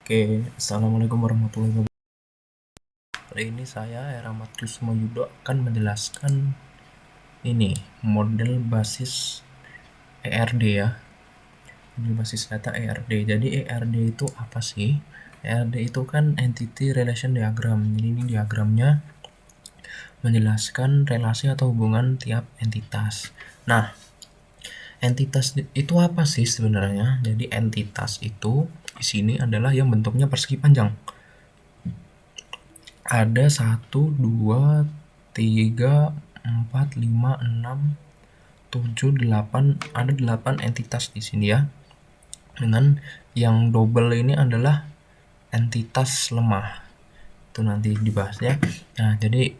Oke, Assalamualaikum warahmatullahi wabarakatuh. Kali ini saya, Rahmat Kusuma Yudo, akan menjelaskan ini model basis ERD ya. Model basis data ERD. Jadi ERD itu apa sih? ERD itu kan Entity Relation Diagram. Jadi ini diagramnya menjelaskan relasi atau hubungan tiap entitas. Nah, entitas itu apa sih sebenarnya? Jadi entitas itu di sini adalah yang bentuknya persegi panjang. Ada 1, 2, 3, 4, 5, 6, 7, 8, ada 8 entitas di sini ya. Dengan yang double ini adalah entitas lemah. Itu nanti dibahasnya. Nah, jadi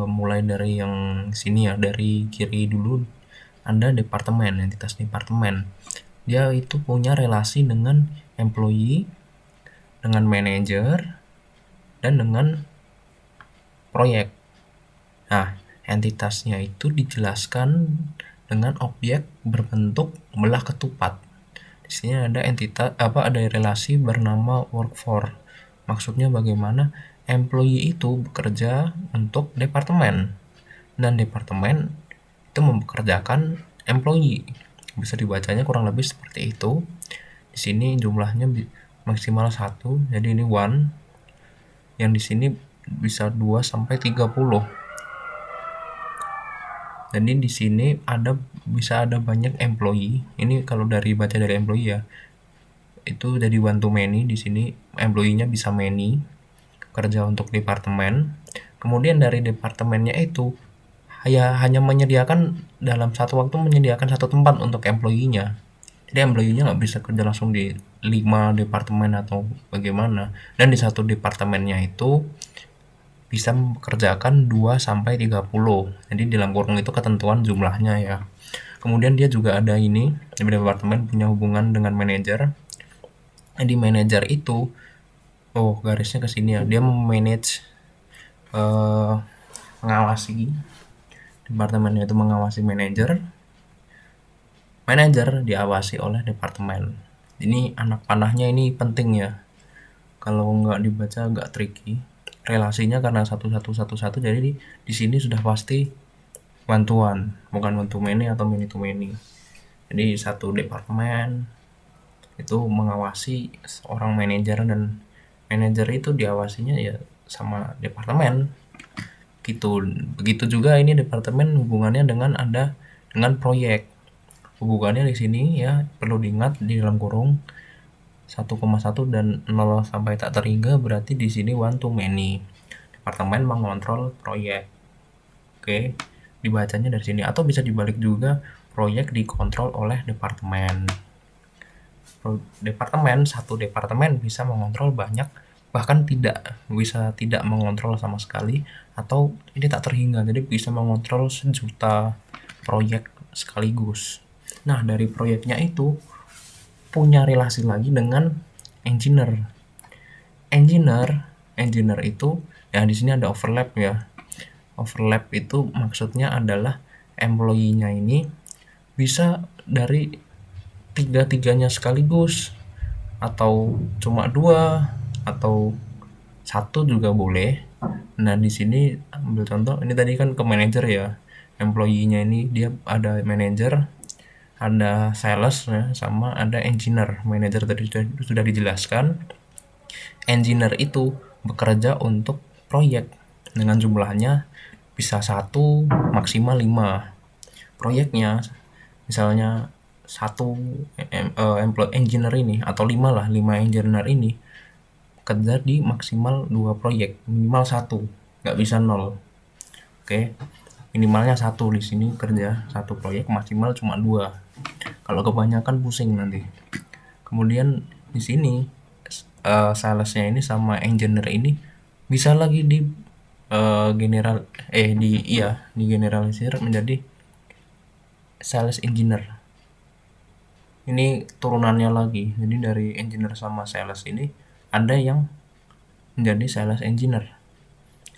mulai dari yang sini ya, dari kiri dulu ada departemen, entitas departemen. Dia itu punya relasi dengan employee, dengan manager, dan dengan proyek. Nah, entitasnya itu dijelaskan dengan objek berbentuk belah ketupat. Di sini ada ada relasi bernama work for. Maksudnya bagaimana employee itu bekerja untuk departemen dan departemen itu mempekerjakan employee. Bisa dibacanya kurang lebih seperti itu. Di sini jumlahnya maksimal 1, jadi ini one. Yang di sini bisa 2 sampai 30. Jadi di sini bisa ada banyak employee. Ini kalau baca dari employee ya. Itu jadi one to many. Di sini employee-nya bisa many, kerja untuk departemen. Kemudian dari departemennya itu hanya menyediakan dalam satu waktu menyediakan satu tempat untuk employee-nya. Jadi employee-nya nggak bisa kerja langsung di 5 departemen atau bagaimana. Dan di satu departemennya itu bisa mengerjakan 2 sampai 30. Jadi di dalam kurung itu ketentuan jumlahnya ya. Kemudian dia juga ada ini, di departemen punya hubungan dengan manajer. Di manajer itu garisnya ke sini ya. Dia memanage mengawasi departemennya itu mengawasi manajer. Manajer diawasi oleh departemen. Ini anak panahnya ini penting ya. Kalau nggak dibaca agak tricky. Relasinya karena satu jadi di sini sudah pasti one to one, bukan one to many atau many to many. Jadi satu departemen itu mengawasi seorang manajer dan manajer itu diawasinya ya sama departemen gitu. Begitu juga ini departemen hubungannya dengan proyek. Hubungannya di sini ya perlu diingat di dalam kurung 1,1 dan 0 sampai tak terhingga berarti di sini one to many. Departemen mengontrol proyek. Oke, dibacanya dari sini atau bisa dibalik juga, proyek dikontrol oleh departemen. Satu departemen bisa mengontrol banyak, bahkan bisa tidak mengontrol sama sekali, atau ini tak terhingga, jadi bisa mengontrol sejuta proyek sekaligus. Nah, dari proyeknya itu punya relasi lagi dengan engineer. Engineer itu ya di sini ada overlap ya. Overlap itu maksudnya adalah employee-nya ini bisa dari tiga-tiganya sekaligus atau cuma 2 atau 1 juga boleh. Nah, di sini ambil contoh, ini tadi kan ke manajer ya. Employee-nya ini dia ada manajer, ada sales ya, sama ada engineer. Manager tadi sudah dijelaskan. Engineer itu bekerja untuk proyek dengan jumlahnya bisa 1 maksimal 5. Proyeknya misalnya 1 engineer ini atau 5 engineer ini kerja di maksimal 2 proyek, minimal 1, nggak bisa 0. Oke. Minimalnya 1 di sini kerja 1 proyek, maksimal cuma 2. Kalau kebanyakan pusing nanti. Kemudian di sini salesnya ini sama engineer ini bisa lagi digeneralisir menjadi sales engineer. Ini turunannya lagi. Jadi dari engineer sama sales ini ada yang menjadi sales engineer.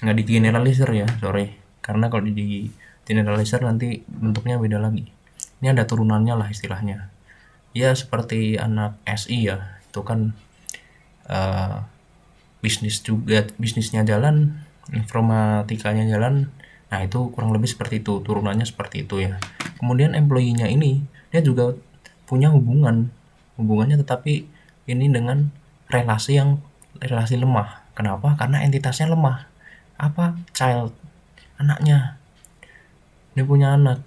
Nggak digeneralisir ya, sorry. Karena kalau di generalisir nanti bentuknya beda lagi. Ini ada turunannya lah istilahnya. Ya seperti anak SI ya, itu kan uh, bisnisnya jalan, informatikanya jalan. Nah, itu kurang lebih seperti itu, turunannya seperti itu ya. Kemudian employee-nya ini dia juga punya hubungannya, tetapi ini dengan relasi lemah. Kenapa? Karena entitasnya lemah. Apa? Child, anaknya. Dia punya anak.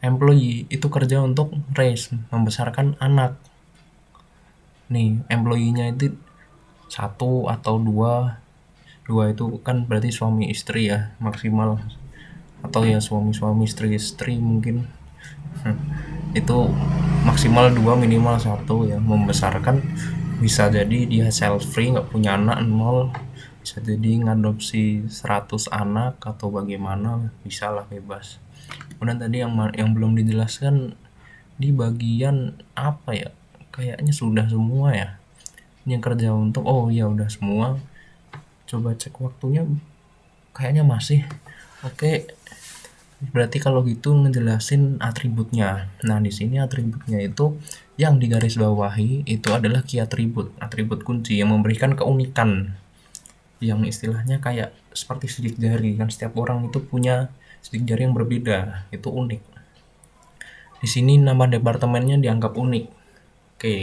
Employee itu kerja untuk raise, membesarkan anak. Nih, employee-nya itu satu atau dua itu kan berarti suami istri ya maksimal, atau ya suami istri mungkin. Itu maksimal dua, minimal satu ya, membesarkan. Bisa jadi dia self free, nggak punya anak, nol. Bisa jadi ngadopsi 100 anak atau bagaimana, bisa lah, bebas. Kemudian tadi yang belum dijelaskan di bagian apa ya, kayaknya sudah semua ya. Ini yang kerja untuk, oh ya udah semua. Coba cek waktunya, kayaknya masih. Oke, berarti kalau gitu ngejelasin atributnya. Nah, di sini atributnya itu yang digarisbawahi itu adalah key atribut kunci yang memberikan keunikan. Yang istilahnya kayak seperti sidik jari, kan setiap orang itu punya sidik jari yang berbeda, itu unik. Di sini nama departemennya dianggap unik. Oke.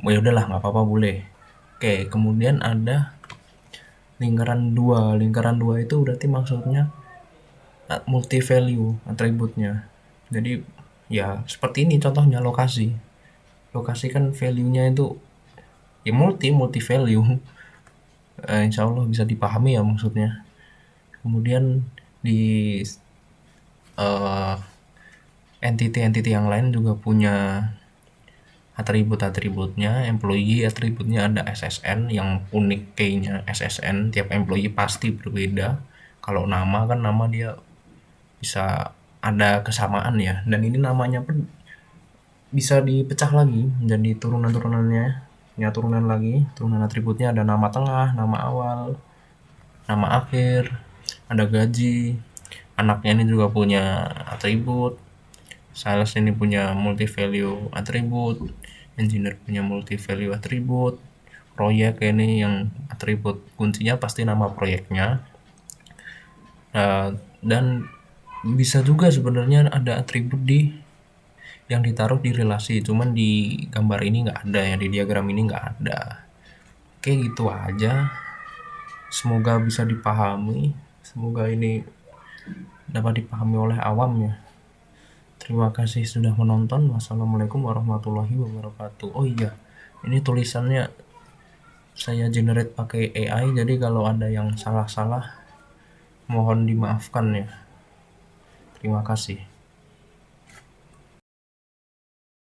Ya udahlah, nggak apa-apa, boleh. Oke, kemudian ada lingkaran 2. Lingkaran 2 itu berarti maksudnya multi value atributnya. Jadi ya seperti ini contohnya, lokasi kan value-nya itu ya multi value. Insya Allah bisa dipahami ya maksudnya. Kemudian di entity yang lain juga punya atributnya. Employee atributnya ada SSN, yang unik key-nya SSN, tiap employee pasti berbeda. Kalau nama kan nama dia bisa ada kesamaan ya, dan ini namanya pun bisa dipecah lagi menjadi turunan-turunannya. Ya, turunan atributnya ada nama tengah, nama awal, nama akhir, ada gaji. Anaknya ini juga punya atribut. Sales ini punya multi value atribut. Engineer punya multi value atribut. Proyek ini yang atribut kuncinya pasti nama proyeknya. Dan bisa juga sebenarnya ada atribut yang ditaruh di relasi, cuman di gambar ini nggak ada ya, di diagram ini nggak ada. Oke, gitu aja. Semoga bisa dipahami. Semoga ini dapat dipahami oleh awam ya. Terima kasih sudah menonton. Wassalamualaikum warahmatullahi wabarakatuh. Oh iya, ini tulisannya saya generate pakai AI, jadi kalau ada yang salah-salah mohon dimaafkan ya. Terima kasih.